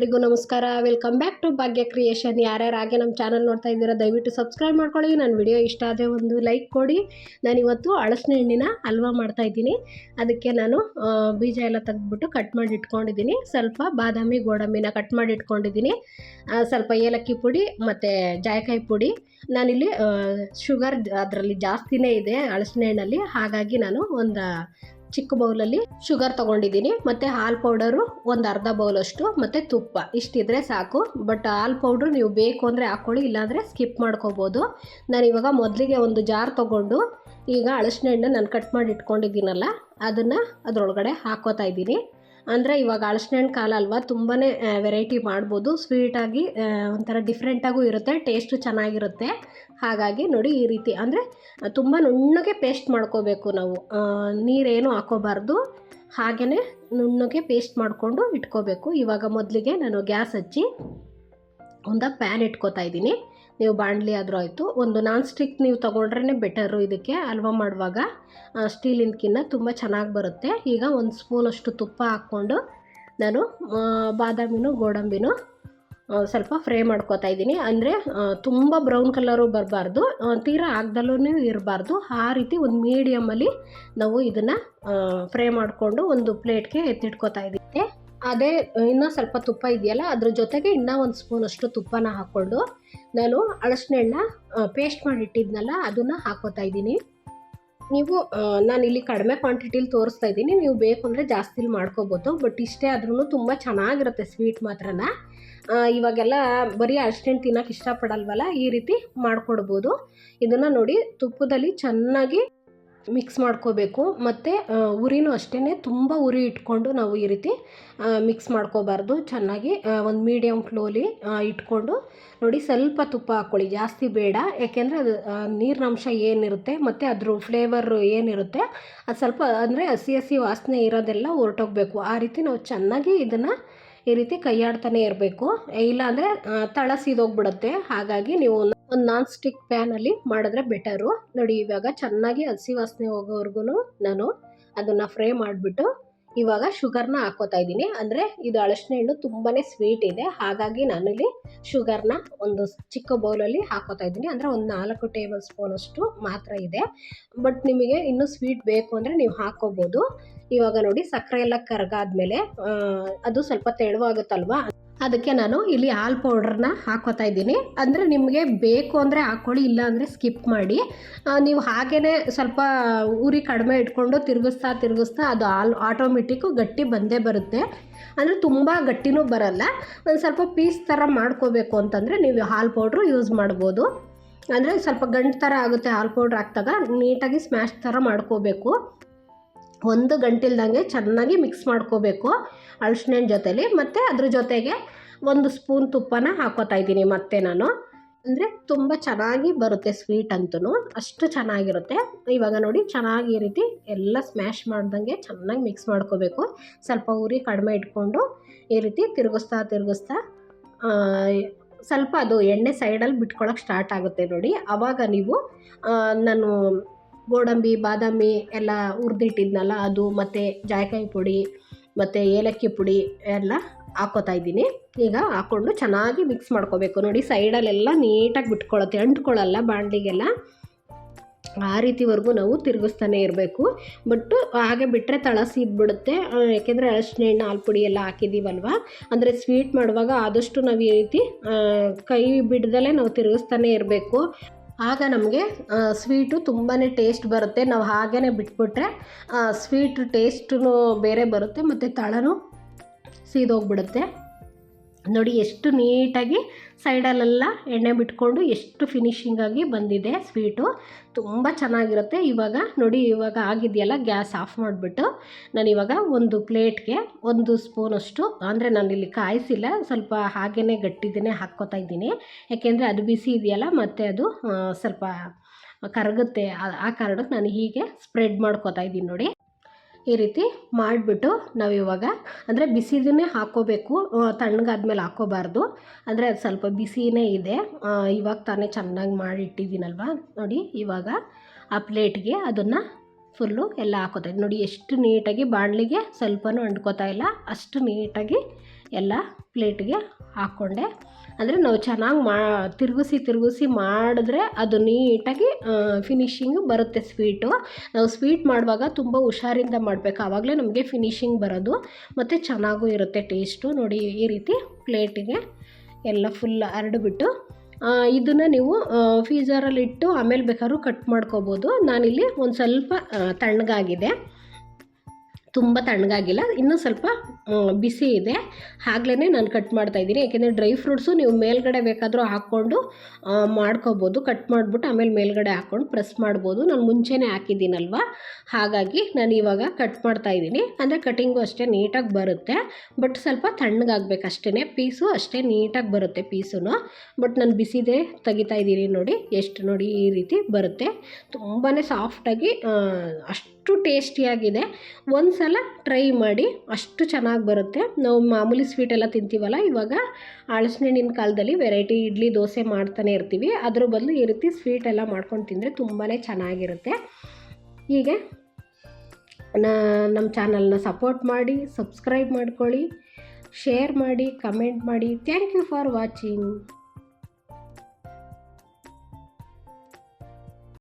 ಎಲ್ರಿಗೂ ನಮಸ್ಕಾರ. Welcome back to Bhagya creation. ಯಾರ್ಯಾರು ಹಾಗೆ ನಮ್ಮ ಚಾನಲ್ ನೋಡ್ತಾ ಇದ್ದೀರಾ ದಯವಿಟ್ಟು ಸಬ್ಸ್ಕ್ರೈಬ್ ಮಾಡ್ಕೊಳ್ಳಿ. ನನ್ನ ವಿಡಿಯೋ ಇಷ್ಟ ಆದರೆ ಒಂದು ಲೈಕ್ ಕೊಡಿ. ನಾನಿವತ್ತು ಹಳಸಿನ ಹಣ್ಣಿನ ಹಲ್ವಾ ಮಾಡ್ತಾಯಿದ್ದೀನಿ. ಅದಕ್ಕೆ ನಾನು ಬೀಜ ಎಲ್ಲ ತೆಗೆದ್ಬಿಟ್ಟು ಕಟ್ ಮಾಡಿ ಇಟ್ಕೊಂಡಿದ್ದೀನಿ. ಸ್ವಲ್ಪ ಬಾದಾಮಿ ಗೋಡಂಬಿನ ಕಟ್ ಮಾಡಿ ಇಟ್ಕೊಂಡಿದ್ದೀನಿ. ಸ್ವಲ್ಪ ಏಲಕ್ಕಿ ಪುಡಿ ಮತ್ತು ಜಾಯಿಕಾಯಿ ಪುಡಿ. ನಾನಿಲ್ಲಿ ಶುಗರ್ ಅದರಲ್ಲಿ ಜಾಸ್ತಿನೇ ಇದೆ ಹಳಸಿನ ಹಣ್ಣಲ್ಲಿ, ಹಾಗಾಗಿ ನಾನು ಒಂದು ಚಿಕ್ಕ ಬೌಲಲ್ಲಿ ಶುಗರ್ ತೊಗೊಂಡಿದ್ದೀನಿ. ಮತ್ತು ಹಾಲು ಪೌಡರು ಒಂದು ಅರ್ಧ ಬೌಲಷ್ಟು, ಮತ್ತು ತುಪ್ಪ ಇಷ್ಟಿದ್ರೆ ಸಾಕು. ಬಟ್ ಹಾಲು ಪೌಡ್ರು ನೀವು ಬೇಕು ಅಂದರೆ ಹಾಕ್ಕೊಳ್ಳಿ, ಇಲ್ಲಾಂದರೆ ಸ್ಕಿಪ್ ಮಾಡ್ಕೋಬೋದು. ನಾನಿವಾಗ ಮೊದಲಿಗೆ ಒಂದು ಜಾರ್ ತೊಗೊಂಡು ಈಗ ಹಳಸಿನ ಹಣ್ಣು ನಾನು ಕಟ್ ಮಾಡಿ ಇಟ್ಕೊಂಡಿದ್ದೀನಲ್ಲ ಅದನ್ನು ಅದರೊಳಗಡೆ ಹಾಕೋತಾ ಇದ್ದೀನಿ. ಅಂದರೆ ಇವಾಗ ಹಳಸಿನ ಹಣ್ಣು ಕಾಲ ಅಲ್ವಾ, ತುಂಬಾ ವೆರೈಟಿ ಮಾಡ್ಬೋದು. ಸ್ವೀಟಾಗಿ ಒಂಥರ ಡಿಫ್ರೆಂಟಾಗೂ ಇರುತ್ತೆ, ಟೇಸ್ಟು ಚೆನ್ನಾಗಿರುತ್ತೆ. ಹಾಗಾಗಿ ನೋಡಿ ಈ ರೀತಿ ಅಂದರೆ ತುಂಬ ನುಣ್ಣಗೆ ಪೇಸ್ಟ್ ಮಾಡ್ಕೋಬೇಕು ನಾವು, ನೀರೇನು ಹಾಕೋಬಾರ್ದು, ಹಾಗೆಯೇ ನುಣ್ಣಗೆ ಪೇಸ್ಟ್ ಮಾಡಿಕೊಂಡು ಇಟ್ಕೋಬೇಕು. ಇವಾಗ ಮೊದಲಿಗೆ ನಾನು ಗ್ಯಾಸ್ ಹಚ್ಚಿ ಒಂದು ಪ್ಯಾನ್ ಇಟ್ಕೋತಾ ಇದ್ದೀನಿ. ನೀವು ಬಾಣಲಿ ಆದರೂ ಆಯಿತು, ಒಂದು ನಾನ್ ಸ್ಟಿಕ್ ನೀವು ತೊಗೊಂಡ್ರೇ ಬೆಟರು. ಇದಕ್ಕೆ ಹಲ್ವಾ ಮಾಡುವಾಗ ಸ್ಟೀಲಿನಕ್ಕಿಂತ ತುಂಬ ಚೆನ್ನಾಗಿ ಬರುತ್ತೆ. ಈಗ ಒಂದು ಸ್ಪೂನಷ್ಟು ತುಪ್ಪ ಹಾಕ್ಕೊಂಡು ನಾನು ಬಾದಾಮಿನೂ ಗೋಡಂಬಿನೂ ಸ್ವಲ್ಪ ಫ್ರೈ ಮಾಡ್ಕೋತಾ ಇದ್ದೀನಿ. ಅಂದರೆ ತುಂಬ ಬ್ರೌನ್ ಕಲರು ಬರಬಾರ್ದು, ತೀರಾ ಆಗದಲ್ಲೂ ಇರಬಾರ್ದು. ಆ ರೀತಿ ಒಂದು ಮೀಡಿಯಮಲ್ಲಿ ನಾವು ಇದನ್ನು ಫ್ರೈ ಮಾಡಿಕೊಂಡು ಒಂದು ಪ್ಲೇಟ್ಗೆ ಎತ್ತಿಟ್ಕೋತಾ ಇದ್ದೀನಿ. ಅದೇ ಇನ್ನೂ ಸ್ವಲ್ಪ ತುಪ್ಪ ಇದೆಯಲ್ಲ, ಅದ್ರ ಜೊತೆಗೆ ಇನ್ನೂ ಒಂದು ಸ್ಪೂನಷ್ಟು ತುಪ್ಪನ ಹಾಕ್ಕೊಂಡು ನಾನು ಹಳಸಿನ ಹಣ್ಣು ಪೇಸ್ಟ್ ಮಾಡಿಟ್ಟಿದ್ನಲ್ಲ ಅದನ್ನು ಹಾಕೋತಾ ಇದ್ದೀನಿ. ನೀವು ನಾನಿಲ್ಲಿ ಕಡಿಮೆ ಕ್ವಾಂಟಿಟಿಲಿ ತೋರಿಸ್ತಾ ಇದ್ದೀನಿ, ನೀವು ಬೇಕು ಅಂದರೆ ಜಾಸ್ತಿಲಿ ಮಾಡ್ಕೋಬೋದು. ಬಟ್ ಇಷ್ಟೇ ಆದ್ರೂ ತುಂಬ ಚೆನ್ನಾಗಿರುತ್ತೆ ಸ್ವೀಟ್ ಮಾತ್ರನ. ಇವಾಗೆಲ್ಲ ಬರೀ ಹಳಸಿನ ಹಣ್ಣು ತಿನ್ನೋಕೆ ಇಷ್ಟಪಡಲ್ವಲ್ಲ, ಈ ರೀತಿ ಮಾಡಿಕೊಡ್ಬೋದು. ಇದನ್ನು ನೋಡಿ ತುಪ್ಪದಲ್ಲಿ ಚೆನ್ನಾಗಿ ಮಿಕ್ಸ್ ಮಾಡ್ಕೋಬೇಕು. ಮತ್ತು ಉರಿನೂ ಅಷ್ಟೇ, ತುಂಬ ಉರಿ ಇಟ್ಕೊಂಡು ನಾವು ಈ ರೀತಿ ಮಿಕ್ಸ್ ಮಾಡ್ಕೋಬಾರ್ದು. ಚೆನ್ನಾಗಿ ಒಂದು ಮೀಡಿಯಮ್ ಫ್ಲೋಲಿ ಇಟ್ಕೊಂಡು ನೋಡಿ ಸ್ವಲ್ಪ ತುಪ್ಪ ಹಾಕ್ಕೊಳ್ಳಿ, ಜಾಸ್ತಿ ಬೇಡ. ಯಾಕೆಂದರೆ ಅದು ನೀರಿನಂಶ ಏನಿರುತ್ತೆ ಮತ್ತು ಅದ್ರ ಫ್ಲೇವರ್ ಏನಿರುತ್ತೆ ಅದು ಸ್ವಲ್ಪ ಅಂದರೆ ಹಸಿ ಹಸಿ ವಾಸನೆ ಇರೋದೆಲ್ಲ ಹೊರಟೋಗ್ಬೇಕು. ಆ ರೀತಿ ನಾವು ಚೆನ್ನಾಗಿ ಇದನ್ನು ಈ ರೀತಿ ಕೈಯಾಡ್ತಾನೆ ಇರಬೇಕು, ಇಲ್ಲಾಂದರೆ ತಳ ಸೀದೋಗ್ಬಿಡುತ್ತೆ. ಹಾಗಾಗಿ ನೀವು ಒಂದು ನಾನ್ ಸ್ಟಿಕ್ ಪ್ಯಾನಲ್ಲಿ ಮಾಡಿದ್ರೆ ಬೆಟರು. ನೋಡಿ ಇವಾಗ ಚೆನ್ನಾಗಿ ಹಸಿ ವಾಸನೆ ಹೋಗೋವರೆಗೂ ನಾನು ಅದನ್ನು ಫ್ರೈ ಮಾಡಿಬಿಟ್ಟು ಇವಾಗ ಶುಗರ್ನ ಹಾಕೋತಾ ಇದ್ದೀನಿ. ಅಂದರೆ ಇದು ಹಳಸಿನ ಹಣ್ಣು ತುಂಬಾ ಸ್ವೀಟ್ ಇದೆ, ಹಾಗಾಗಿ ನಾನಿಲ್ಲಿ ಶುಗರ್ನ ಒಂದು ಚಿಕ್ಕ ಬೌಲಲ್ಲಿ ಹಾಕೋತಾ ಇದ್ದೀನಿ. ಅಂದರೆ ಒಂದು 4 ಟೇಬಲ್ ಸ್ಪೂನಷ್ಟು ಮಾತ್ರ ಇದೆ. ಬಟ್ ನಿಮಗೆ ಇನ್ನೂ ಸ್ವೀಟ್ ಬೇಕು ಅಂದರೆ ನೀವು ಹಾಕ್ಕೋಬೋದು. ಇವಾಗ ನೋಡಿ ಸಕ್ಕರೆ ಎಲ್ಲ ಕರಗಾದ್ಮೇಲೆ ಅದು ಸ್ವಲ್ಪ ತೆಳುವಾಗುತ್ತಲ್ವ, ಅದಕ್ಕೆ ನಾನು ಇಲ್ಲಿ ಹಾಲು ಪೌಡ್ರನ್ನ ಹಾಕೋತಾ ಇದ್ದೀನಿ. ಅಂದರೆ ನಿಮಗೆ ಬೇಕು ಅಂದರೆ ಹಾಕ್ಕೊಳ್ಳಿ, ಇಲ್ಲಾಂದರೆ ಸ್ಕಿಪ್ ಮಾಡಿ. ನೀವು ಹಾಗೇ ಸ್ವಲ್ಪ ಉರಿ ಕಡಿಮೆ ಇಟ್ಕೊಂಡು ತಿರುಗಿಸ್ತಾ ಅದು ಹಾಲು ಆಟೋಮೆಟಿಕ್ಕು ಗಟ್ಟಿ ಬಂದೇ ಬರುತ್ತೆ. ಅಂದರೆ ತುಂಬ ಗಟ್ಟಿನೂ ಬರಲ್ಲ. ಒಂದು ಸ್ವಲ್ಪ ಪೀಸ್ ಥರ ಮಾಡ್ಕೋಬೇಕು ಅಂತಂದರೆ ನೀವು ಹಾಲು ಪೌಡ್ರು ಯೂಸ್ ಮಾಡ್ಬೋದು. ಅಂದರೆ ಸ್ವಲ್ಪ ಗಂಟು ಥರ ಆಗುತ್ತೆ ಹಾಲು ಪೌಡ್ರ್ ಹಾಕಿದಾಗ, ನೀಟಾಗಿ ಸ್ಮ್ಯಾಶ್ ಥರ ಮಾಡ್ಕೋಬೇಕು. ಒಂದು ಗಂಟಿಲ್ದಂಗೆ ಚೆನ್ನಾಗಿ ಮಿಕ್ಸ್ ಮಾಡ್ಕೋಬೇಕು ಹಳಸಿನ ಹಣ್ಣು ಜೊತೆಲಿ. ಮತ್ತು ಅದ್ರ ಜೊತೆಗೆ ಒಂದು ಸ್ಪೂನ್ ತುಪ್ಪನ ಹಾಕೋತಾ ಇದ್ದೀನಿ ಮತ್ತೆ ನಾನು. ಅಂದರೆ ತುಂಬ ಚೆನ್ನಾಗಿ ಬರುತ್ತೆ ಸ್ವೀಟ್ ಅಂತೂ, ಅಷ್ಟು ಚೆನ್ನಾಗಿರುತ್ತೆ. ಇವಾಗ ನೋಡಿ ಚೆನ್ನಾಗಿ ಈ ರೀತಿ ಎಲ್ಲ ಸ್ಮ್ಯಾಶ್ ಮಾಡ್ದಂಗೆ ಚೆನ್ನಾಗಿ ಮಿಕ್ಸ್ ಮಾಡ್ಕೋಬೇಕು. ಸ್ವಲ್ಪ ಉರಿ ಕಡಿಮೆ ಇಟ್ಕೊಂಡು ಈ ರೀತಿ ತಿರುಗಿಸ್ತಾ ಸ್ವಲ್ಪ ಅದು ಎಣ್ಣೆ ಸೈಡಲ್ಲಿ ಬಿಟ್ಕೊಳ್ಳೋಕೆ ಸ್ಟಾರ್ಟ್ ಆಗುತ್ತೆ ನೋಡಿ. ಆವಾಗ ನೀವು ನಾನು ಗೋಡಂಬಿ ಬಾದಾಮಿ ಎಲ್ಲ ಹುರಿದಿಟ್ಟಿದ್ನಲ್ಲ ಅದು, ಮತ್ತು ಜಾಯಿಕಾಯಿ ಪುಡಿ ಮತ್ತು ಏಲಕ್ಕಿ ಪುಡಿ ಎಲ್ಲ ಹಾಕೋತಾ ಇದ್ದೀನಿ. ಈಗ ಹಾಕ್ಕೊಂಡು ಚೆನ್ನಾಗಿ ಮಿಕ್ಸ್ ಮಾಡ್ಕೋಬೇಕು. ನೋಡಿ ಸೈಡಲ್ಲೆಲ್ಲ ನೀಟಾಗಿ ಬಿಟ್ಕೊಳ್ಳುತ್ತೆ, ಅಂಟ್ಕೊಳ್ಳಲ್ಲ ಬಾಣಲಿಗೆಲ್ಲ. ಆ ರೀತಿವರೆಗೂ ನಾವು ತಿರುಗಿಸ್ತಾನೆ ಇರಬೇಕು. ಬಟ್ ಹಾಗೆ ಬಿಟ್ಟರೆ ತಳ ಸೀದ್ಬಿಡುತ್ತೆ. ಯಾಕೆಂದರೆ ಹಳಸಿನ ಹಣ್ಣು ಹಾಲು ಪುಡಿ ಎಲ್ಲ ಹಾಕಿದ್ದೀವಲ್ವ, ಅಂದರೆ ಸ್ವೀಟ್ ಮಾಡುವಾಗ ಆದಷ್ಟು ನಾವು ಈ ರೀತಿ ಕೈ ಬಿಡ್ದಲೇ ನಾವು ತಿರುಗಿಸ್ತಾನೆ ಇರಬೇಕು. ಆಗ ನಮಗೆ ಸ್ವೀಟು ತುಂಬಾ ಟೇಸ್ಟ್ ಬರುತ್ತೆ. ನಾವು ಹಾಗೇ ಬಿಟ್ಬಿಟ್ರೆ ಸ್ವೀಟ್ ಟೇಸ್ಟೂ ಬೇರೆ ಬರುತ್ತೆ ಮತ್ತು ತಳನೂ ಸೀದೋಗ್ಬಿಡುತ್ತೆ. ನೋಡಿ ಎಷ್ಟು ನೀಟಾಗಿ ಸೈಡಲ್ಲೆಲ್ಲ ಎಣ್ಣೆ ಬಿಟ್ಕೊಂಡು ಎಷ್ಟು ಫಿನಿಶಿಂಗಾಗಿ ಬಂದಿದೆ ಸ್ವೀಟು, ತುಂಬ ಚೆನ್ನಾಗಿರುತ್ತೆ. ಇವಾಗ ನೋಡಿ ಇವಾಗ ಆಗಿದೆಯಲ್ಲ, ಗ್ಯಾಸ್ ಆಫ್ ಮಾಡಿಬಿಟ್ಟು ನಾನಿವಾಗ ಒಂದು ಪ್ಲೇಟ್ಗೆ ಒಂದು ಸ್ಪೂನಷ್ಟು, ಅಂದರೆ ನಾನಿಲ್ಲಿ ಕಾಯಿಸಿಲ್ಲ, ಸ್ವಲ್ಪ ಹಾಗೇ ಗಟ್ಟಿದೇ ಹಾಕ್ಕೋತಾ ಇದ್ದೀನಿ. ಯಾಕೆಂದರೆ ಅದು ಬಿಸಿ ಇದೆಯಲ್ಲ ಮತ್ತು ಅದು ಸ್ವಲ್ಪ ಕರಗುತ್ತೆ. ಆ ಕಾರಣಕ್ಕೆ ನಾನು ಹೀಗೆ ಸ್ಪ್ರೆಡ್ ಮಾಡ್ಕೋತಾ ಇದ್ದೀನಿ ನೋಡಿ. ಈ ರೀತಿ ಮಾಡಿಬಿಟ್ಟು ನಾವಿವಾಗ ಅಂದರೆ ಬಿಸಿದನ್ನೇ ಹಾಕ್ಕೋಬೇಕು, ತಣ್ಣಗಾದ್ಮೇಲೆ ಹಾಕ್ಕೋಬಾರ್ದು. ಅಂದರೆ ಅದು ಸ್ವಲ್ಪ ಬಿಸಿನೇ ಇದೆ, ಇವಾಗ ತಾನೇ ಚೆನ್ನಾಗಿ ಮಾಡಿ ಇಟ್ಟಿದ್ದೀನಲ್ವ. ನೋಡಿ ಇವಾಗ ಆ ಪ್ಲೇಟ್ಗೆ ಅದನ್ನು ಫುಲ್ಲು ಎಲ್ಲ ಹಾಕೋತಾ ಇದ್ದೀನಿ. ನೋಡಿ ಎಷ್ಟು ನೀಟಾಗಿ ಬಾಣಲಿಗೆ ಸ್ವಲ್ಪನೂ ಅಂಟ್ಕೋತಾ ಇಲ್ಲ, ಅಷ್ಟು ನೀಟಾಗಿ ಎಲ್ಲ ಪ್ಲೇಟ್ಗೆ ಹಾಕ್ಕೊಂಡೆ. ಅಂದರೆ ನಾವು ಚೆನ್ನಾಗಿ ತಿರುಗಿಸಿ ಮಾಡಿದ್ರೆ ಅದು ನೀಟಾಗಿ ಫಿನಿಶಿಂಗ್ ಬರುತ್ತೆ ಸ್ವೀಟು. ನಾವು ಸ್ವೀಟ್ ಮಾಡುವಾಗ ತುಂಬ ಹುಷಾರಿಂದ ಮಾಡಬೇಕು, ಆವಾಗಲೇ ನಮಗೆ ಫಿನಿಶಿಂಗ್ ಬರೋದು ಮತ್ತು ಚೆನ್ನಾಗೂ ಇರುತ್ತೆ ಟೇಸ್ಟು. ನೋಡಿ ಈ ರೀತಿ ಪ್ಲೇಟಿಗೆ ಎಲ್ಲ ಫುಲ್ ಹರಡ್ಬಿಟ್ಟು ಇದನ್ನು ನೀವು ಫ್ರೀಝರಲ್ಲಿಟ್ಟು ಆಮೇಲೆ ಬೇಕಾದ್ರೂ ಕಟ್ ಮಾಡ್ಕೋಬೋದು. ನಾನಿಲ್ಲಿ ಒಂದು ಸ್ವಲ್ಪ ತಣ್ಣಗಾಗಿದೆ, ತುಂಬ ತಣ್ಣಗಾಗಿಲ್ಲ, ಇನ್ನೂ ಸ್ವಲ್ಪ ಬಿಸಿ ಇದೆ, ಆಗಲೇ ನಾನು ಕಟ್ ಮಾಡ್ತಾಯಿದ್ದೀನಿ. ಯಾಕೆಂದರೆ ಡ್ರೈ ಫ್ರೂಟ್ಸು ನೀವು ಮೇಲ್ಗಡೆ ಬೇಕಾದರೂ ಹಾಕ್ಕೊಂಡು ಮಾಡ್ಕೋಬೋದು, ಕಟ್ ಮಾಡಿಬಿಟ್ಟು ಆಮೇಲೆ ಮೇಲ್ಗಡೆ ಹಾಕ್ಕೊಂಡು ಪ್ರೆಸ್ ಮಾಡ್ಬೋದು. ನಾನು ಮುಂಚೆನೇ ಹಾಕಿದ್ದೀನಲ್ವ, ಹಾಗಾಗಿ ನಾನು ಇವಾಗ ಕಟ್ ಮಾಡ್ತಾಯಿದ್ದೀನಿ. ಅಂದರೆ ಕಟಿಂಗು ಅಷ್ಟೇ ನೀಟಾಗಿ ಬರುತ್ತೆ, ಬಟ್ ಸ್ವಲ್ಪ ತಣ್ಣಗಾಗಬೇಕು ಅಷ್ಟೇ, ಪೀಸು ಅಷ್ಟೇ ನೀಟಾಗಿ ಬರುತ್ತೆ ಪೀಸು. ಬಟ್ ನಾನು ಬಿಸಿದೇ ತೆಗಿತಾಯಿದ್ದೀನಿ. ನೋಡಿ ಎಷ್ಟು, ನೋಡಿ ಈ ರೀತಿ ಬರುತ್ತೆ, ತುಂಬಾ ಸಾಫ್ಟಾಗಿ ಅಷ್ಟು ಟೇಸ್ಟಿಯಾಗಿದೆ. ಒಂದು ಸಲ ಟ್ರೈ ಮಾಡಿ, ಅಷ್ಟು ಚೆನ್ನಾಗಿ ಬರುತ್ತೆ. ನಾವು ಮಾಮೂಲಿ ಸ್ವೀಟೆಲ್ಲ ತಿಂತೀವಲ್ಲ, ಇವಾಗ ಹಲಸಿನಹಣ್ಣಿನ ಕಾಲದಲ್ಲಿ ವೆರೈಟಿ ಇಡ್ಲಿ ದೋಸೆ ಮಾಡ್ತಾನೆ ಇರ್ತೀವಿ, ಅದ್ರ ಬದಲು ಈ ರೀತಿ ಸ್ವೀಟೆಲ್ಲ ಮಾಡ್ಕೊಂಡು ತಿಂದರೆ ತುಂಬಾ ಚೆನ್ನಾಗಿರುತ್ತೆ. ಹೀಗೆ ನಮ್ಮ ಚಾನಲ್ನ ಸಪೋರ್ಟ್ ಮಾಡಿ, ಸಬ್ಸ್ಕ್ರೈಬ್ ಮಾಡ್ಕೊಳ್ಳಿ, ಶೇರ್ ಮಾಡಿ, ಕಮೆಂಟ್ ಮಾಡಿ. Thank you for watching.